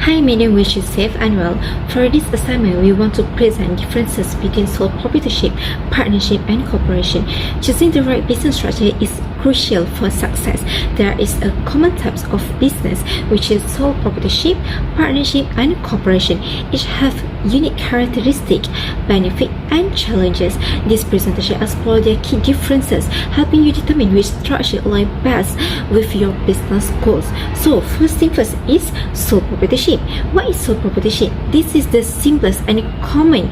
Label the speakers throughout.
Speaker 1: Hi, my name is Safe and well. For this assignment, we want to present differences between sole proprietorship, partnership, and corporation. Choosing the right business structure is crucial for success. There is a common types of business, which is sole proprietorship, partnership, and corporation. Each have unique characteristics, benefits, and challenges. This presentation explores their key differences, helping you determine which structure aligns best with your business goals. So, first thing first is sole proprietorship. What is sole proprietorship? This is the simplest and common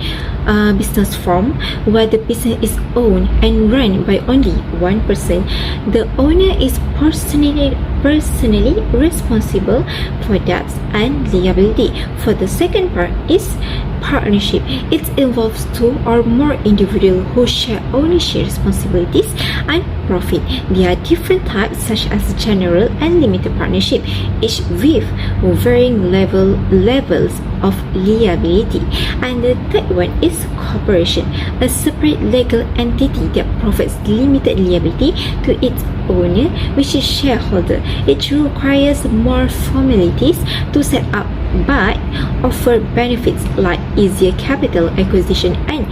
Speaker 1: business form where the business is owned and run by only one person. The owner is personally responsible for debts and liability. For the second part is partnership. It involves two or more individuals who share ownership responsibilities and profit. There are different types such as general and limited partnership, each with varying levels of liability. And the third one is corporation, a separate legal entity that provides limited liability to its owner, which is shareholder. It requires more formalities to set up but offer benefits like easier capital acquisition and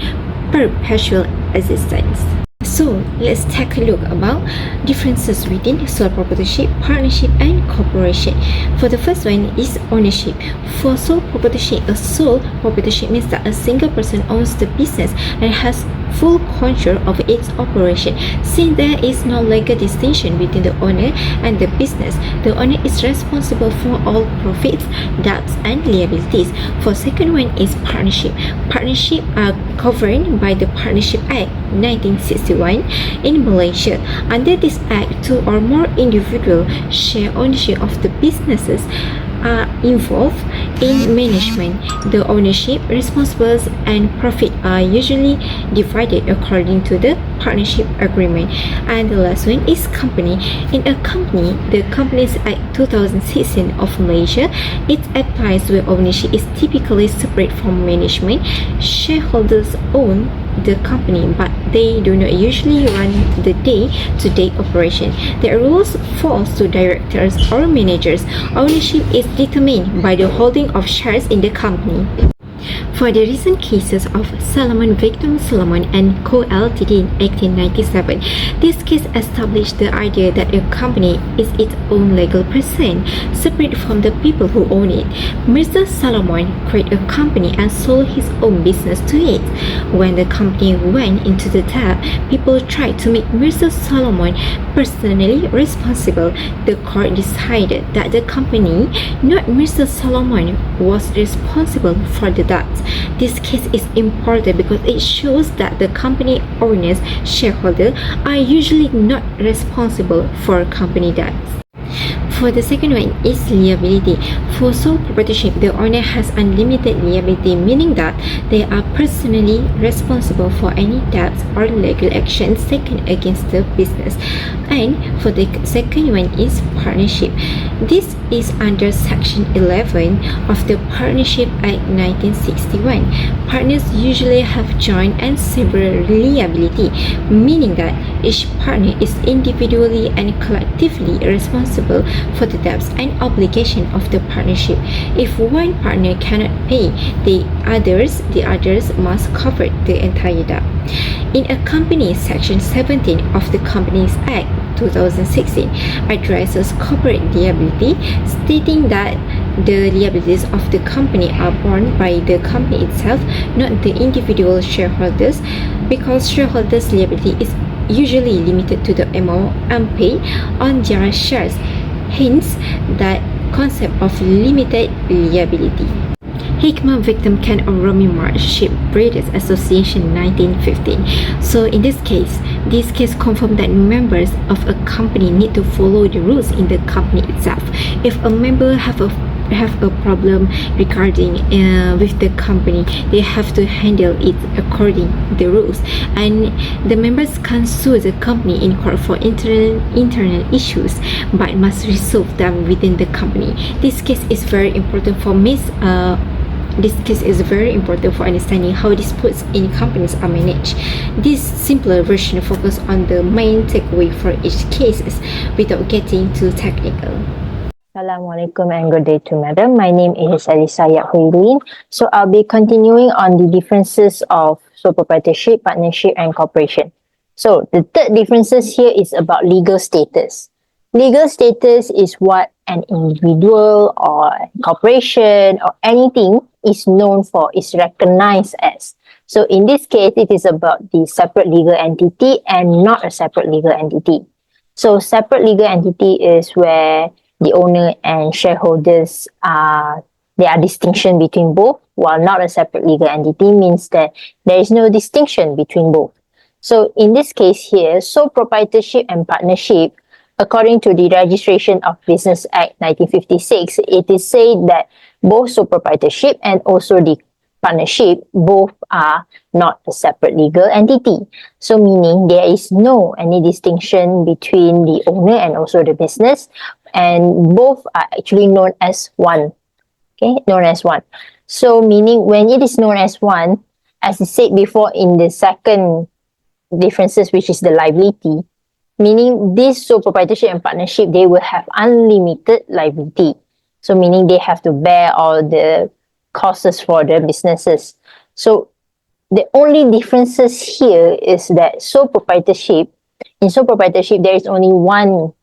Speaker 1: perpetual existence. So let's take a look about differences within sole proprietorship, partnership, and corporation. For the first one is ownership. For sole proprietorship, a sole proprietorship means that a single person owns the business and has full control of its operation. Since there is no legal distinction between the owner and the business, the owner is responsible for all profits, debts, and liabilities. For second one is partnership. Partnership are governed by the Partnership Act 1961 in Malaysia. Under this act, two or more individuals share ownership of the businesses are involved in management. The ownership, responsibilities, and profit are usually divided according to the partnership agreement. And the last one is company. In a company, the Companies Act 2016 of Malaysia, it applies where ownership is typically separate from management. Shareholders own the company, but they do not usually run the day-to-day operation. The rules fall to directors or managers. Ownership is determined by the holding of shares in the company. For the recent cases of Solomon Victor Solomon and Co. Ltd. in 1897, this case established the idea that a company is its own legal person, separate from the people who own it. Mr. Solomon created a company and sold his own business to it. When the company went into the debt, people tried to make Mr. Solomon personally responsible. The court decided that the company, not Mr. Solomon, was responsible for the debt. This case is important because it shows that the company owners, shareholders, are usually not responsible for company debts. For the second one is liability. For sole proprietorship, the owner has unlimited liability, meaning that they are personally responsible for any debts or legal actions taken against the business. And for the second one is partnership. This is under Section 11 of the Partnership Act 1961. Partners usually have joint and several liability, meaning that each partner is individually and collectively responsible for the debts and obligation of the partnership. If one partner cannot pay, the others must cover the entire debt. In a company, Section 17 of the Companies Act 2016 addresses corporate liability, stating that the liabilities of the company are borne by the company itself, not the individual shareholders, because shareholders' liability is usually limited to the amount unpaid on their shares. Hence, that concept of limited liability. Hikmah Victim Can Romi March Shipbuilders Association 1915. So in this case confirms that members of a company need to follow the rules in the company itself. If a member have a problem regarding with the company, they have to handle it according to the rules, and the members can sue the company in court for internal issues, but must resolve them within the company. This case is very important for understanding how disputes in companies are managed. This simpler version focuses on the main takeaway for each case without getting too technical.
Speaker 2: Assalamualaikum and good day to madam. My name is Elisa Yakhuilin. So I'll be continuing on the differences of sole proprietorship, partnership and corporation. So the third differences here is about legal status. Legal status is what an individual or corporation or anything is known for, is recognized as. So in this case, it is about the separate legal entity and not a separate legal entity. So separate legal entity is where the owner and shareholders are, there are distinction between both, while not a separate legal entity means that there is no distinction between both. So in this case here, sole proprietorship and partnership, according to the Registration of Business Act 1956, it is said that both sole proprietorship and also the partnership both are not a separate legal entity. So meaning there is no any distinction between the owner and also the business, and both are actually known as one. Okay, known as one. So meaning when it is known as one, as I said before in the second differences, which is the liability, meaning this sole proprietorship and partnership, they will have unlimited liability. So meaning they have to bear all the costs for the businesses. So the only differences here is that sole proprietorship, in sole proprietorship, there is only one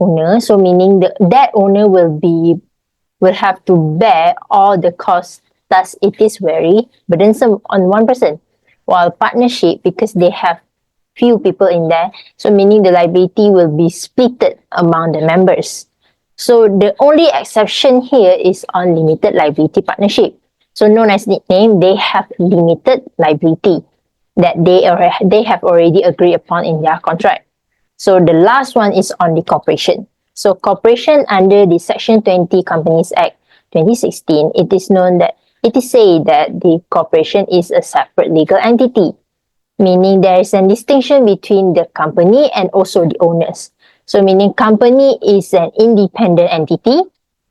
Speaker 2: owner. So meaning that owner will have to bear all the costs. Thus, it is very burdensome on one person. While partnership, because they have few people in there, so meaning the liability will be splitted among the members. So the only exception here is on limited liability partnership. So known as nickname, they have limited liability that they have already agreed upon in their contract. So the last one is on the corporation. So corporation under the Section 20 Companies Act 2016, it is known that it is said that the corporation is a separate legal entity, meaning there is a distinction between the company and also the owners. So meaning company is an independent entity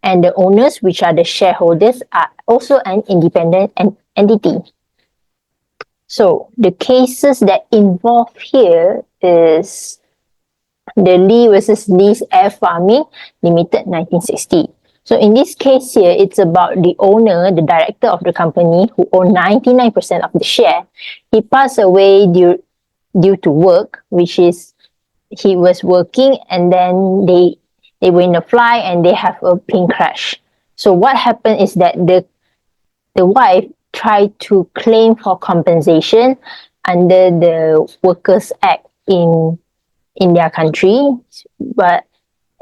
Speaker 2: and the owners, which are the shareholders, are also an independent entity. So the cases that involve here is the Lee versus Lee's Air Farming Limited 1960. So in this case here, it's about the owner, the director of the company who owned 99% of the share. He passed away due to work, which is he was working and then they were in a flight and they have a plane crash. So what happened is that the wife tried to claim for compensation under the Workers Act in their country, but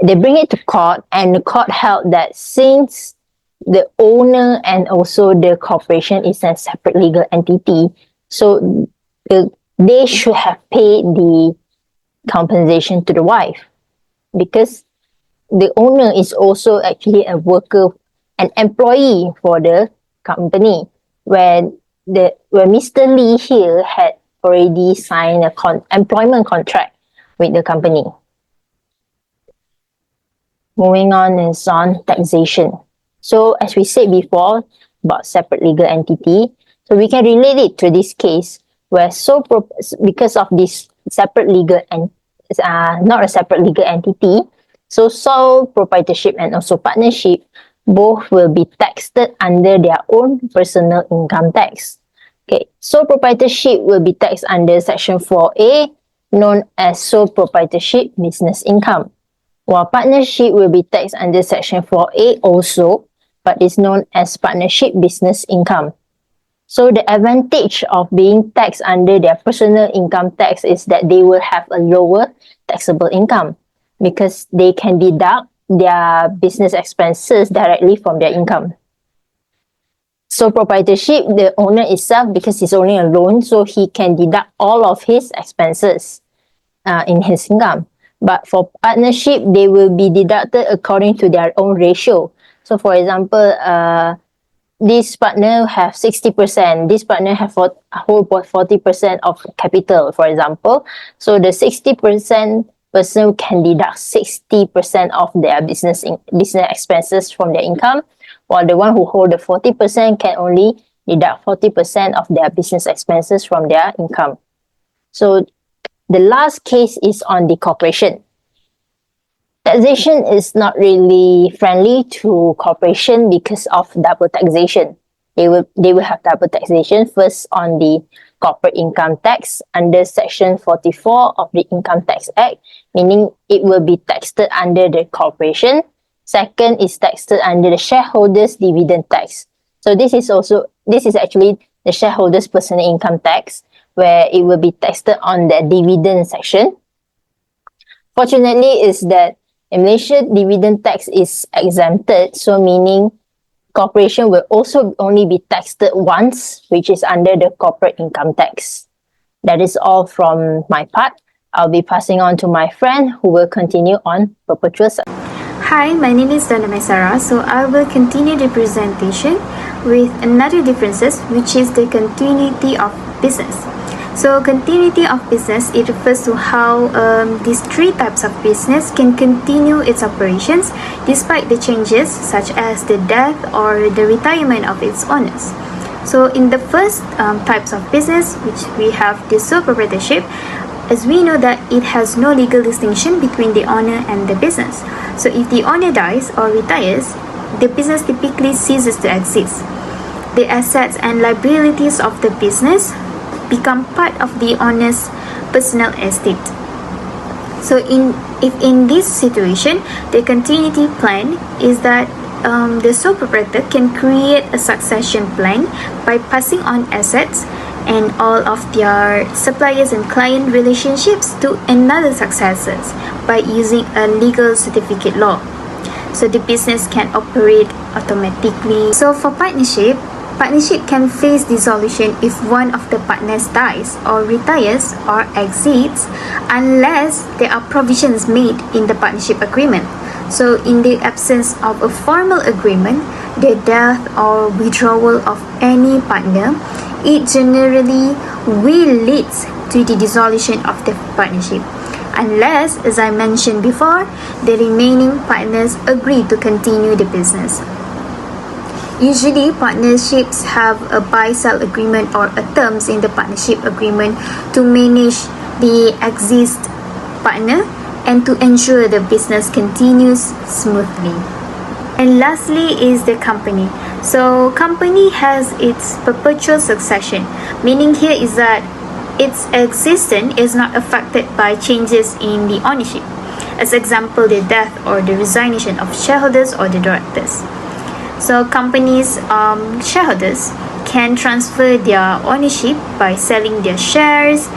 Speaker 2: they bring it to court and the court held that since the owner and also the corporation is a separate legal entity, so they should have paid the compensation to the wife, because the owner is also actually a worker, an employee for the company, where Mr. Lee here had already signed a employment contract with the company. Moving on is on taxation. So as we said before about separate legal entity, so we can relate it to this case where because of this separate legal and not a separate legal entity, so sole proprietorship and also partnership both will be taxed under their own personal income tax. Okay, sole proprietorship will be taxed under Section 4A, known as sole proprietorship business income, while partnership will be taxed under Section 4A also, but is known as partnership business income. So the advantage of being taxed under their personal income tax is that they will have a lower taxable income because they can deduct their business expenses directly from their income. So proprietorship, the owner itself, because he's owning a loan, so he can deduct all of his expenses in his income. But for partnership, they will be deducted according to their own ratio. So for example, this partner have 60%, this partner have whole 40% of capital, for example. So the 60% person can deduct 60% of their business expenses from their income, while the one who hold the 40% can only deduct 40% of their business expenses from their income. So the last case is on the corporation. Taxation is not really friendly to corporation because of double taxation. They will have double taxation, first on the corporate income tax under section 44 of the Income Tax Act, meaning it will be taxed under the corporation. Second is taxed under the shareholders dividend tax. So this is actually the shareholders personal income tax, where it will be taxed on the dividend section. Fortunately is that in Malaysia, dividend tax is exempted, so meaning corporation will also only be taxed once, which is under the corporate income tax. That is all from my part. I'll be passing on to my friend who will continue on perpetual.
Speaker 3: Hi, my name is Dana Maisara. So I will continue the presentation with another differences, which is the continuity of business. So continuity of business, it refers to how these three types of business can continue its operations despite the changes such as the death or the retirement of its owners. So in the first types of business, which we have the sole proprietorship, as we know that it has no legal distinction between the owner and the business. So if the owner dies or retires, the business typically ceases to exist. The assets and liabilities of the business become part of the owner's personal estate. So if in this situation, the continuity plan is that the sole proprietor can create a succession plan by passing on assets and all of their suppliers and client relationships to another successors by using a legal certificate law. So the business can operate automatically. So for partnership can face dissolution if one of the partners dies or retires or exits unless there are provisions made in the partnership agreement. So in the absence of a formal agreement, the death or withdrawal of any partner, it generally will lead to the dissolution of the partnership, unless, as I mentioned before, the remaining partners agree to continue the business. Usually, partnerships have a buy-sell agreement or a terms in the partnership agreement to manage the exist partner and to ensure the business continues smoothly. And lastly is the company. So company has its perpetual succession, meaning here is that its existence is not affected by changes in the ownership. As example, the death or the resignation of shareholders or the directors. So companies' shareholders can transfer their ownership by selling their shares,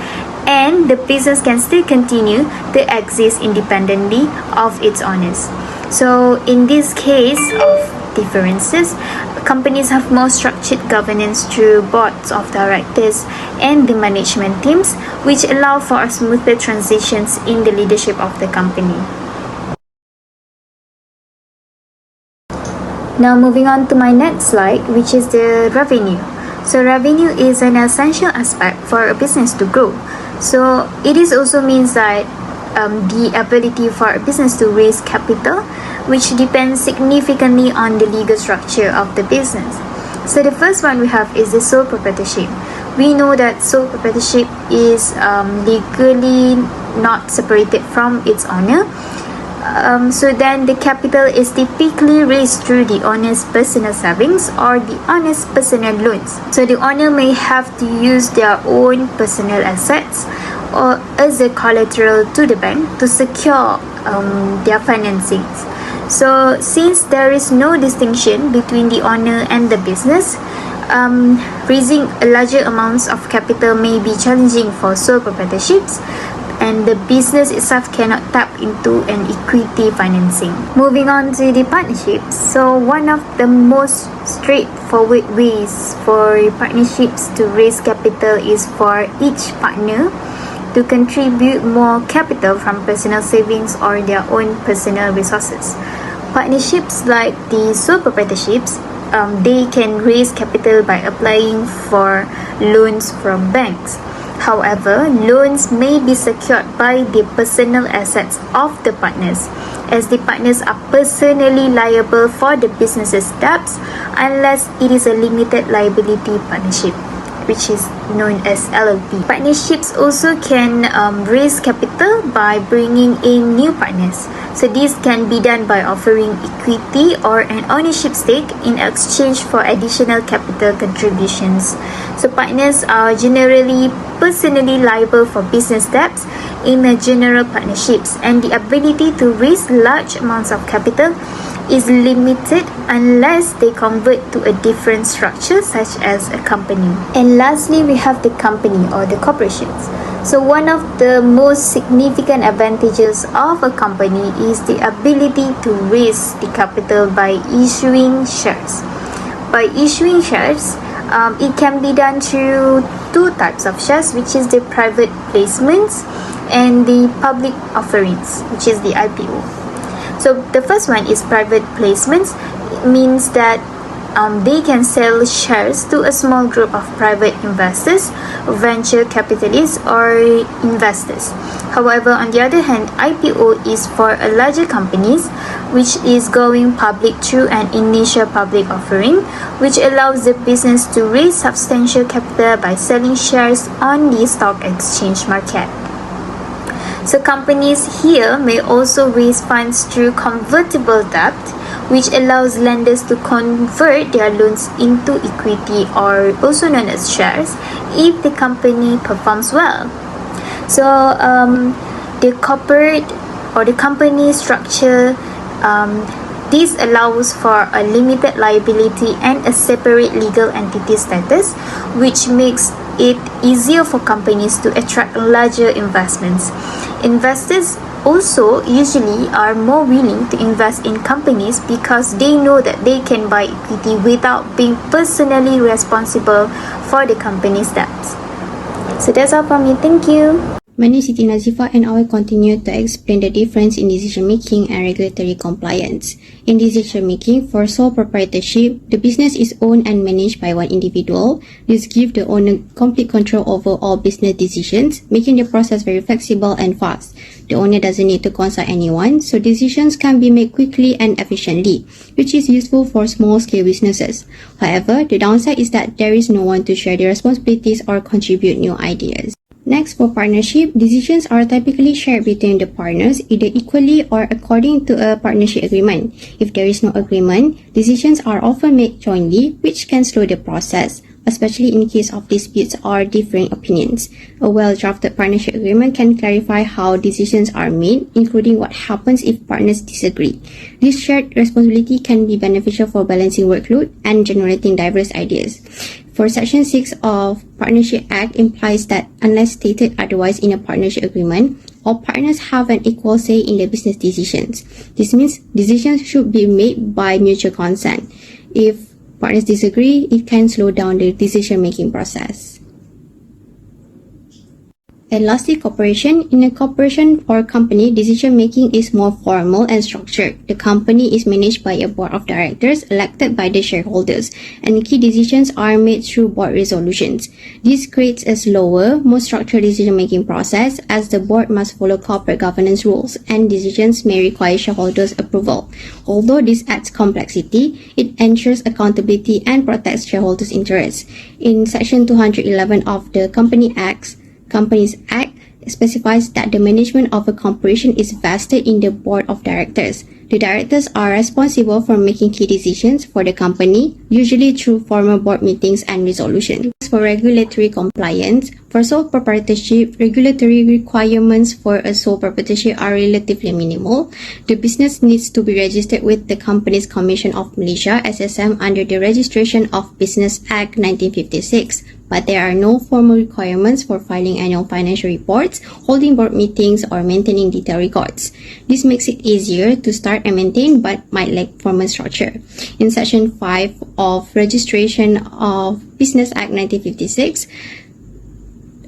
Speaker 3: and the business can still continue to exist independently of its owners. So in this case of differences, companies have more structured governance through boards of directors and the management teams, which allow for a smoother transitions in the leadership of the company. Now moving on to my next slide, which is the revenue. So revenue is an essential aspect for a business to grow. So it is also means that the ability for a business to raise capital, which depends significantly on the legal structure of the business. So the first one we have is the sole proprietorship. We know that sole proprietorship is legally not separated from its owner. So then the capital is typically raised through the owner's personal savings or the owner's personal loans. So the owner may have to use their own personal assets or as a collateral to the bank to secure their financings. So since there is no distinction between the owner and the business, raising larger amounts of capital may be challenging for sole proprietorships, and the business itself cannot tap into an equity financing. Moving on to the partnerships. So one of the most straightforward ways for partnerships to raise capital is for each partner to contribute more capital from personal savings or their own personal resources. Partnerships like the sole proprietorships, they can raise capital by applying for loans from banks. However, loans may be secured by the personal assets of the partners, as the partners are personally liable for the business's debts unless it is a limited liability partnership. which is known as LLP. Partnerships also can raise capital by bringing in new partners. So this can be done by offering equity or an ownership stake in exchange for additional capital contributions. So partners are generally personally liable for business debts in a general partnerships, and the ability to raise large amounts of capital is limited unless they convert to a different structure such as a company. And lastly, we have the company or the corporations. So one of the most significant advantages of a company is the ability to raise the capital by issuing shares. By issuing shares, it can be done through two types of shares, which is the private placements and the public offerings, which is the IPO. So the first one is private placements. It means that they can sell shares to a small group of private investors, venture capitalists, or investors. However, on the other hand, IPO is for a larger companies, which is going public through an initial public offering, which allows the business to raise substantial capital by selling shares on the stock exchange market. So companies here may also raise funds through convertible debt, which allows lenders to convert their loans into equity, or also known as shares, if the company performs well. So the corporate or the company structure, this allows for a limited liability and a separate legal entity status, which makes it easier for companies to attract larger investments. Investors also usually are more willing to invest in companies because they know that they can buy equity without being personally responsible for the company's debts. So that's all from me. Thank you.
Speaker 4: My name is Siti Nazifa, and I will continue to explain the difference in decision making and regulatory compliance. In decision making, for sole proprietorship, the business is owned and managed by one individual. This gives the owner complete control over all business decisions, making the process very flexible and fast. The owner doesn't need to consult anyone, so decisions can be made quickly and efficiently, which is useful for small-scale businesses. However, the downside is that there is no one to share the responsibilities or contribute new ideas. Next, for partnership, decisions are typically shared between the partners either equally or according to a partnership agreement. If there is no agreement, decisions are often made jointly, which can slow the process, especially in case of disputes or differing opinions. A well-drafted partnership agreement can clarify how decisions are made, including what happens if partners disagree. This shared responsibility can be beneficial for balancing workload and generating diverse ideas. For Section 6 of Partnership Act implies that unless stated otherwise in a partnership agreement, all partners have an equal say in the business decisions. This means decisions should be made by mutual consent. If partners disagree, it can slow down the decision-making process. And lastly, corporation. In a corporation or company, decision-making is more formal and structured. The company is managed by a board of directors elected by the shareholders, and key decisions are made through board resolutions. This creates a slower, more structured decision-making process, as the board must follow corporate governance rules, and decisions may require shareholders' approval. Although this adds complexity, it ensures accountability and protects shareholders' interests. In Section 211 of the Companies Act specifies that the management of a corporation is vested in the board of directors. The directors are responsible for making key decisions for the company, usually through formal board meetings and resolutions. For regulatory compliance, for sole proprietorship, regulatory requirements for a sole proprietorship are relatively minimal. The business needs to be registered with the Companies Commission of Malaysia (SSM) under the Registration of Business Act 1956. But there are no formal requirements for filing annual financial reports, holding board meetings, or maintaining detailed records. This makes it easier to start and maintain, but might lack formal structure. In Section 5 of Registration of Business Act 1956,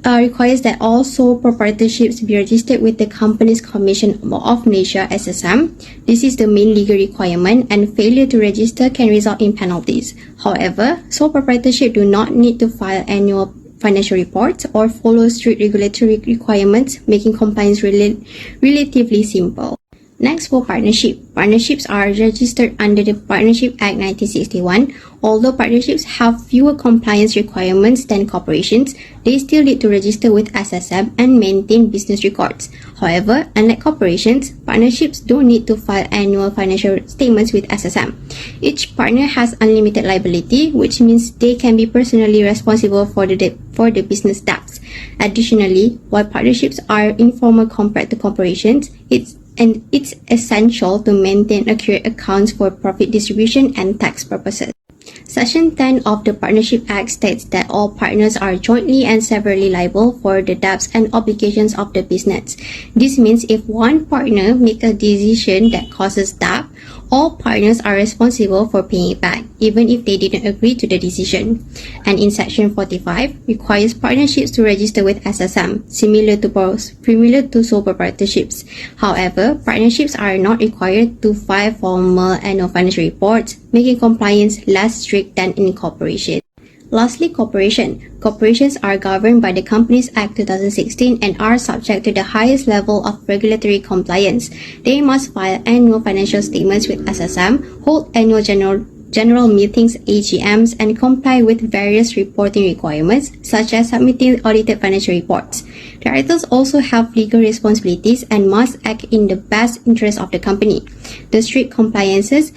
Speaker 4: requires that all sole proprietorships be registered with the Companies Commission of Malaysia (SSM). This is the main legal requirement, and failure to register can result in penalties. However, sole proprietorship do not need to file annual financial reports or follow strict regulatory requirements, making compliance relatively simple. Next, for partnership. Partnerships are registered under the Partnership Act 1961. Although partnerships have fewer compliance requirements than corporations, they still need to register with SSM and maintain business records. However, unlike corporations, partnerships don't need to file annual financial statements with SSM. Each partner has unlimited liability, which means they can be personally responsible for the business debts. Additionally, while partnerships are informal compared to corporations, it's essential to maintain accurate accounts for profit distribution and tax purposes. Section 10 of the Partnership Act states that all partners are jointly and severally liable for the debts and obligations of the business. This means if one partner makes a decision that causes debt, all partners are responsible for paying it back, even if they didn't agree to the decision. And in Section 45, requires partnerships to register with SSM, similar to sole proprietorships. However, partnerships are not required to file formal annual financial reports, making compliance less strict than in corporations. Lastly, corporation. Corporations are governed by the Companies Act 2016 and are subject to the highest level of regulatory compliance. They must file annual financial statements with SSM, hold annual general meetings, AGMs, and comply with various reporting requirements, such as submitting audited financial reports. Directors also have legal responsibilities and must act in the best interest of the company. The strict compliances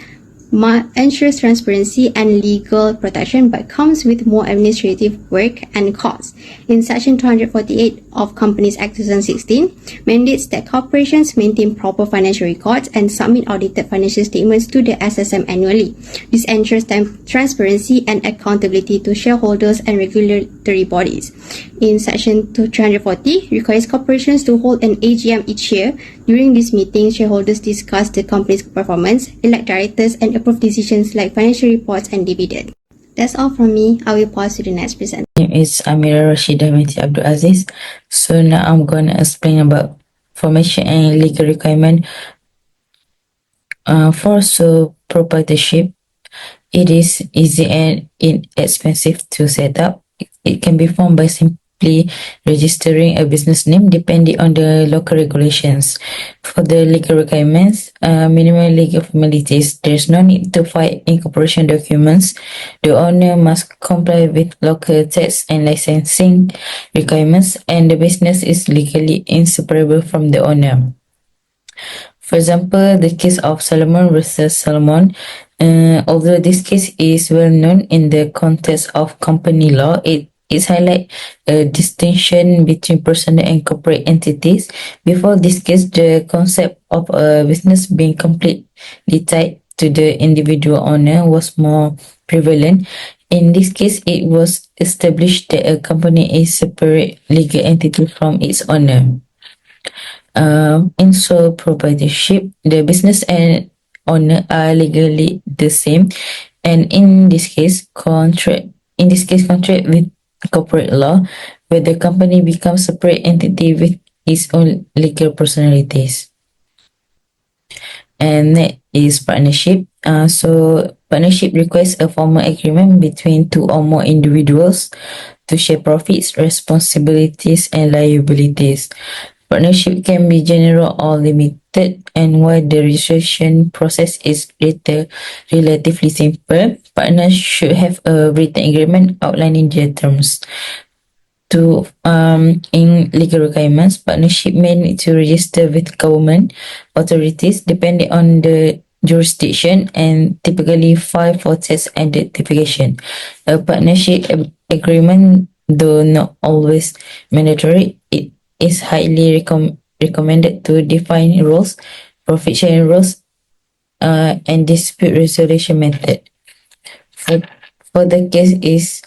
Speaker 4: ensures transparency and legal protection, but comes with more administrative work and costs. In Section 248 of Companies Act 2016, mandates that corporations maintain proper financial records and submit audited financial statements to the SSM annually. This ensures transparency and accountability to shareholders and regulatory bodies. In Section 240, requires corporations to hold an AGM each year. During this meeting, shareholders discuss the company's performance, elect directors, and approve decisions like financial reports and dividends. That's all from me. I will pass to the next presenter.
Speaker 5: My name is Amira Rashida binti Abdul Aziz. So now I'm going to explain about formation and legal requirement for sole proprietorship. It is easy and inexpensive to set up. It can be formed by simply registering a business name depending on the local regulations. For the legal requirements, minimal legal formalities, there's no need to file incorporation documents. The owner must comply with local tax and licensing requirements, and the business is legally inseparable from the owner. For example, the case of Solomon versus Solomon, although this case is well known in the context of company law, it highlights a distinction between personal and corporate entities. Before this case, the concept of a business being completely tied to the individual owner was more prevalent. In this case, it was established that a company is a separate legal entity from its owner. In sole proprietorship, the business and owner are legally the same, and in this case, contract with corporate law, where the company becomes a separate entity with its own legal personalities. And next is partnership. So partnership requires a formal agreement between two or more individuals to share profits, responsibilities, and liabilities. Partnership can be general or limited, and while the registration process is relatively simple, partners should have a written agreement outlining their terms. In legal requirements, partnership may need to register with government authorities depending on the jurisdiction and typically file for tax identification. A partnership agreement, though not always mandatory, it is highly recommended to define rules, profit sharing rules, and dispute resolution method. For the case is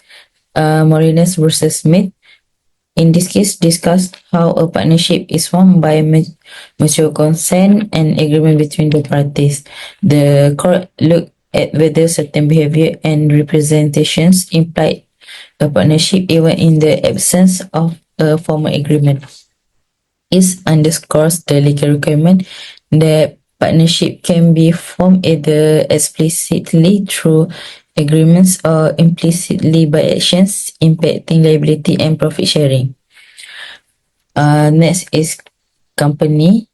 Speaker 5: Morales versus Smith. In this case, discuss how a partnership is formed by mutual consent and agreement between the parties. The court looked at whether certain behavior and representations imply a partnership even in the absence of a formal agreement. It underscores the legal requirement that partnership can be formed either explicitly through agreements or implicitly by actions impacting liability and profit sharing. Next is company.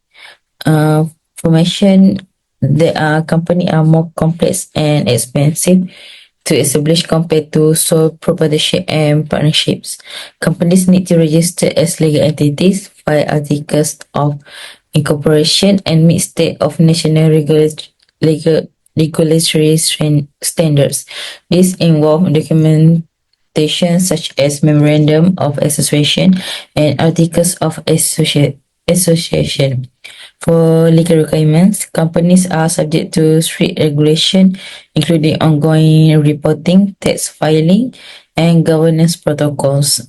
Speaker 5: formation, the company are more complex and expensive to establish compared to sole proprietorship and partnerships. Companies need to register as legal entities, file articles of incorporation, and meet state of national legal, regulatory standards. This involve documentation such as memorandum of association and articles of association. For legal requirements, companies are subject to strict regulation, including ongoing reporting, tax filing, and governance protocols.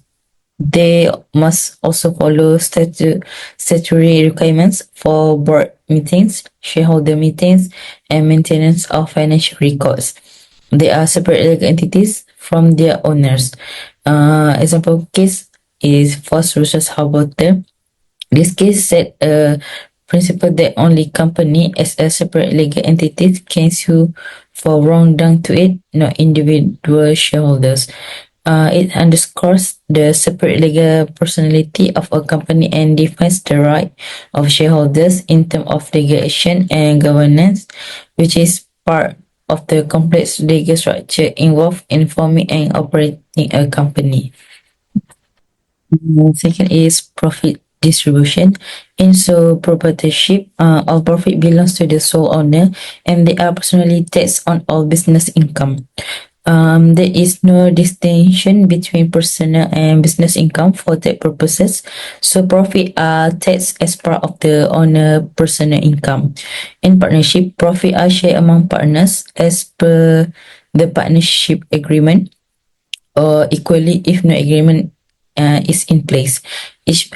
Speaker 5: They must also follow statutory requirements for board meetings, shareholder meetings, and maintenance of financial records. They are separate legal entities from their owners. Example case is Foss versus Harbour. This case set a principle that only company as a separate legal entity can sue for wrong done to it, not individual shareholders. It underscores the separate legal personality of a company and defines the right of shareholders in terms of legal action and governance, which is part of the complex legal structure involved in forming and operating a company. Second is profit distribution. In sole proprietorship, all profit belongs to the sole owner and they are personally taxed on all business income. There is no distinction between personal and business income for tax purposes. So profit are taxed as part of the owner personal income. In partnership, profit are shared among partners as per the partnership agreement or equally if no agreement is in place. Each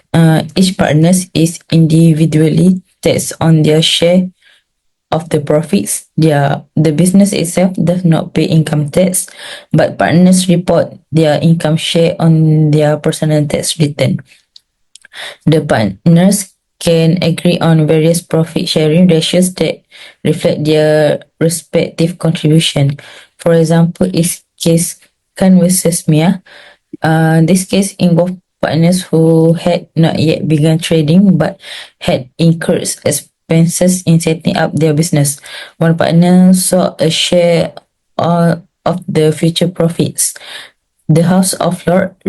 Speaker 5: partners is individually taxed on their share of the profits. The business itself does not pay income tax, but partners report their income share on their personal tax return. The partners can agree on various profit sharing ratios that reflect their respective contribution. For example, is case Khan versus Mia. This case involved partners who had not yet begun trading but had incurred expenses in setting up their business. One partner sought a share of the future profits. The House of Lords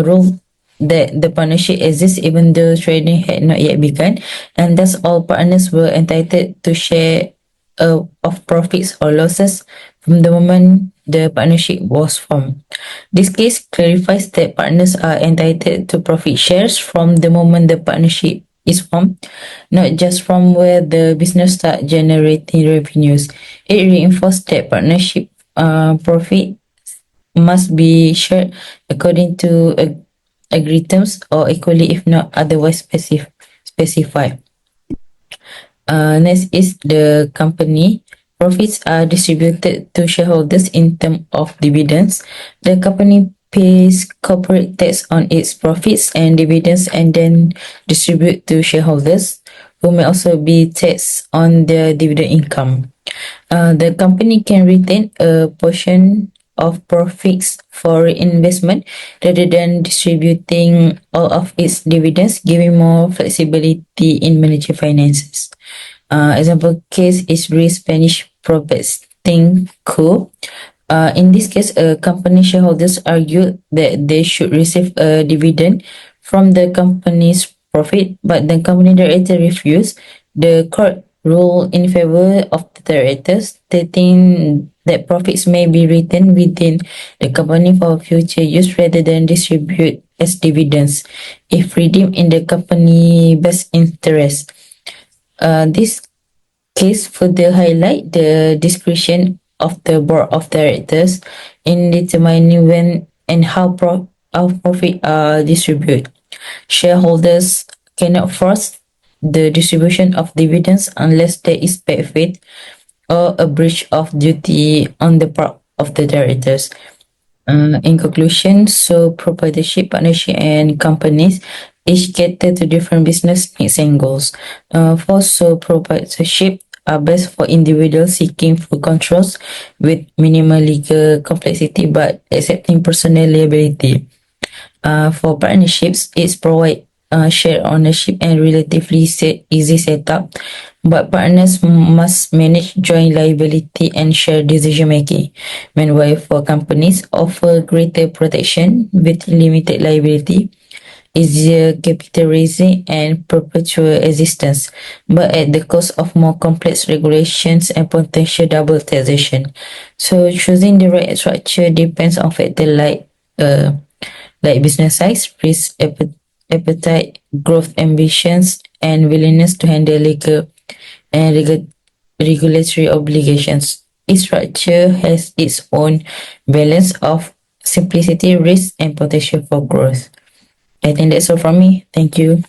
Speaker 5: ruled that the partnership exists even though trading had not yet begun, and thus all partners were entitled to share of profits or losses from the moment the partnership was formed. This case clarifies that partners are entitled to profit shares from the moment the partnership is formed, not just from where the business start generating revenues. It reinforced that partnership profit must be shared according to agreed terms or equally if not otherwise specified. Next is the company. Profits are distributed to shareholders in terms of dividends. The company pays corporate tax on its profits and dividends and then distribute to shareholders who may also be taxed on their dividend income. The company can retain a portion of profits for investment rather than distributing all of its dividends, giving more flexibility in managing finances. Example case is Spanish Broadcasting Co. In this case, company shareholders argued that they should receive a dividend from the company's profit, but the company director refused. The court ruled in favor of the directors, stating that profits may be retained within the company for future use rather than distribute as dividends if redeemed in the company best interest. This case further highlight the discretion of the board of directors in determining when and how profit are distributed. Shareholders cannot force the distribution of dividends unless there is bad faith or a breach of duty on the part of the directors. In conclusion, so proprietorship, partnership, and companies each cater to different business needs and goals. For sole proprietorship are best for individuals seeking full controls with minimal legal complexity but accepting personal liability. For partnerships, it's provide shared ownership and relatively easy setup, But partners must manage joint liability and share decision making. Meanwhile, for companies offer greater protection with limited liability, easier capital raising and perpetual existence, but at the cost of more complex regulations and potential double taxation. So choosing the right structure depends on factors like business size, risk appetite, growth ambitions, and willingness to handle legal and regulatory obligations. Each structure has its own balance of simplicity, risk, and potential for growth. I think that's all from me. Thank you.